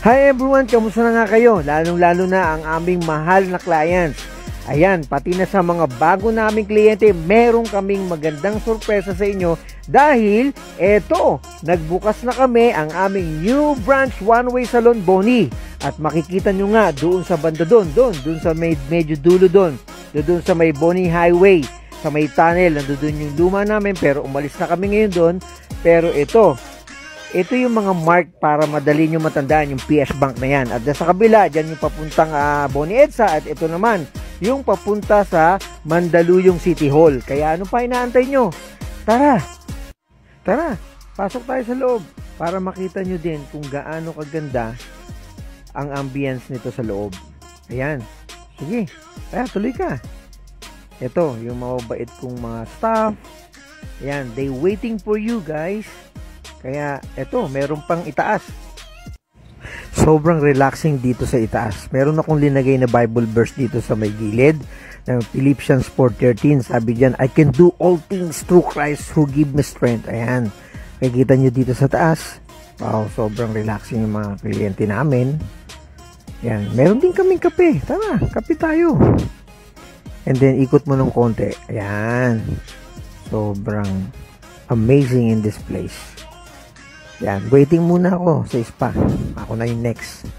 Hi everyone, kamusta na nga kayo? Lalong-lalo na ang aming mahal na clients. Ayan, pati na sa mga bago naming kliyente, meron kaming magandang sorpresa sa inyo dahil eto, nagbukas na kami ang aming new branch one-way salon Boni. At makikita nyo nga doon sa banda doon sa medyo dulo doon sa may Boni Highway, sa may tunnel, nandoon yung luma namin pero umalis na kami ngayon doon. Pero ito yung mga mark para madali nyo matandaan yung PS Bank na yan. At sa kabila, dyan yung papuntang Boni EDSA. At ito naman, yung papunta sa Mandaluyong City Hall. Kaya ano pa inaantay nyo? Tara, pasok tayo sa loob para makita nyo din kung gaano kaganda ang ambience nito sa loob. Ayan, sige, tuloy ka. Ito, yung mababait kong mga staff. Ayan, they waiting for you guys. Kaya eto, meron pang itaas. Sobrang relaxing dito sa itaas. Meron akong linagay na Bible verse dito sa may gilid ng Philippians 4:13. Sabi diyan, I can do all things through Christ who give me strength. Ayan. Makikita nyo dito sa taas. Wow, sobrang relaxing yung mga kliyente namin. Ayan. Meron din kaming kape. Tara, kape tayo. And then, ikot mo ng konti. Ayan. Sobrang amazing in this place. Yan, waiting muna ako sa spa. Ako na yung next.